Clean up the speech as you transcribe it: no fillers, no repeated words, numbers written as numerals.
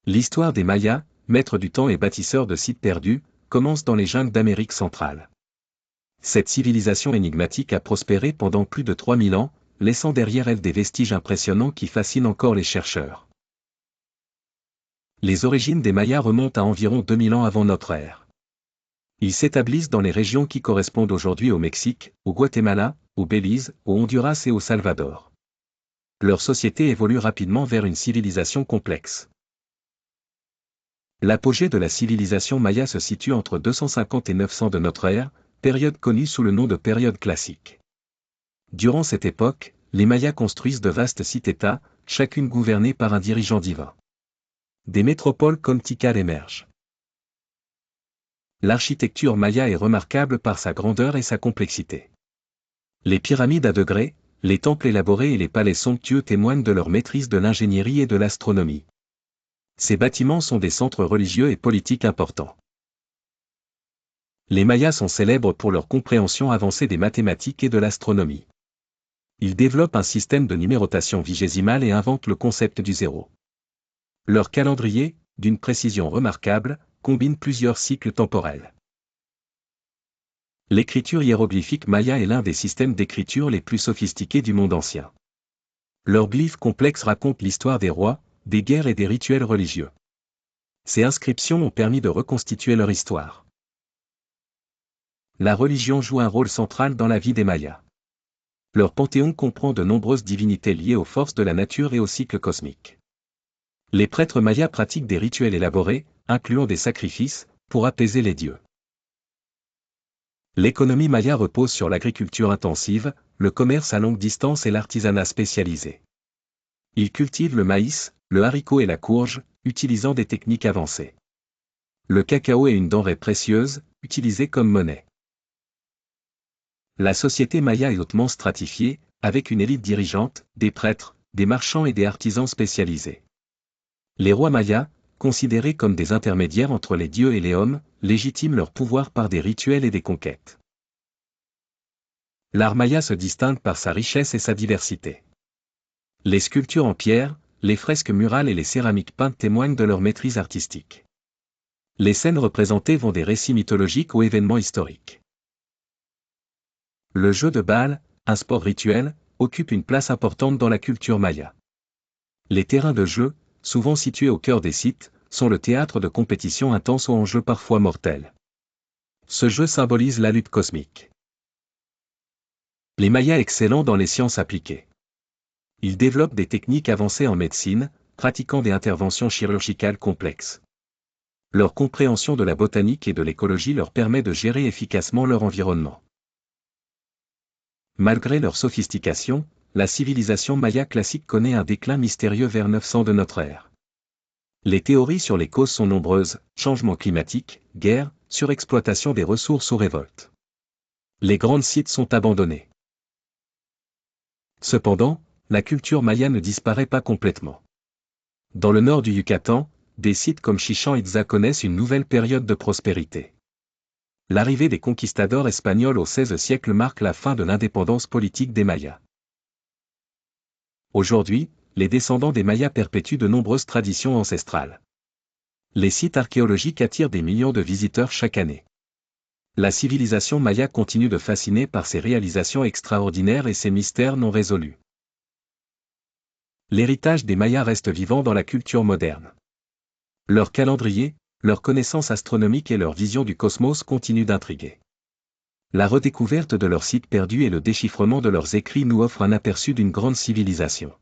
L'histoire des Mayas, maîtres du temps et bâtisseurs de sites perdus, commence dans les jungles d'Amérique centrale. Cette civilisation énigmatique a prospéré pendant plus de 3000 ans, laissant derrière elle des vestiges impressionnants qui fascinent encore les chercheurs. Les origines des Mayas remontent à environ 2000 ans avant notre ère. Ils s'établissent dans les régions qui correspondent aujourd'hui au Mexique, au Guatemala, au Belize, au Honduras et au Salvador. Leur société évolue rapidement vers une civilisation complexe. L'apogée de la civilisation maya se situe entre 250 et 900 de notre ère, période connue sous le nom de période classique. Durant cette époque, les Mayas construisent de vastes cités-États, chacune gouvernée par un dirigeant divin. Des métropoles comme Tikal émergent. L'architecture maya est remarquable par sa grandeur et sa complexité. Les pyramides à degrés, les temples élaborés et les palais somptueux témoignent de leur maîtrise de l'ingénierie et de l'astronomie. Ces bâtiments sont des centres religieux et politiques importants. Les Mayas sont célèbres pour leur compréhension avancée des mathématiques et de l'astronomie. Ils développent un système de numérotation vigésimale et inventent le concept du zéro. Leur calendrier, d'une précision remarquable, combine plusieurs cycles temporels. L'écriture hiéroglyphique maya est l'un des systèmes d'écriture les plus sophistiqués du monde ancien. Leurs glyphes complexes racontent l'histoire des rois, des guerres et des rituels religieux. Ces inscriptions ont permis de reconstituer leur histoire. La religion joue un rôle central dans la vie des Mayas. Leur panthéon comprend de nombreuses divinités liées aux forces de la nature et au cycle cosmique. Les prêtres mayas pratiquent des rituels élaborés, incluant des sacrifices, pour apaiser les dieux. L'économie maya repose sur l'agriculture intensive, le commerce à longue distance et l'artisanat spécialisé. Ils cultivent le maïs, le haricot et la courge, utilisant des techniques avancées. Le cacao est une denrée précieuse, utilisée comme monnaie. La société maya est hautement stratifiée, avec une élite dirigeante, des prêtres, des marchands et des artisans spécialisés. Les rois mayas, considérés comme des intermédiaires entre les dieux et les hommes, légitiment leur pouvoir par des rituels et des conquêtes. L'art maya se distingue par sa richesse et sa diversité. Les sculptures en pierre, les fresques murales et les céramiques peintes témoignent de leur maîtrise artistique. Les scènes représentées vont des récits mythologiques aux événements historiques. Le jeu de balle, un sport rituel, occupe une place importante dans la culture maya. Les terrains de jeu, souvent situés au cœur des sites, sont le théâtre de compétitions intenses aux enjeux parfois mortels. Ce jeu symbolise la lutte cosmique. Les Mayas excellents dans les sciences appliquées. Ils développent des techniques avancées en médecine, pratiquant des interventions chirurgicales complexes. Leur compréhension de la botanique et de l'écologie leur permet de gérer efficacement leur environnement. Malgré leur sophistication, la civilisation maya classique connaît un déclin mystérieux vers 900 de notre ère. Les théories sur les causes sont nombreuses, changements climatiques, guerres, surexploitation des ressources ou révoltes. Les grands sites sont abandonnés. Cependant, la culture maya ne disparaît pas complètement. Dans le nord du Yucatan, des sites comme Chichén Itzá connaissent une nouvelle période de prospérité. L'arrivée des conquistadors espagnols au XVIe siècle marque la fin de l'indépendance politique des Mayas. Aujourd'hui, les descendants des Mayas perpétuent de nombreuses traditions ancestrales. Les sites archéologiques attirent des millions de visiteurs chaque année. La civilisation maya continue de fasciner par ses réalisations extraordinaires et ses mystères non résolus. L'héritage des Mayas reste vivant dans la culture moderne. Leur calendrier, leur connaissance astronomique et leur vision du cosmos continuent d'intriguer. La redécouverte de leurs sites perdus et le déchiffrement de leurs écrits nous offrent un aperçu d'une grande civilisation.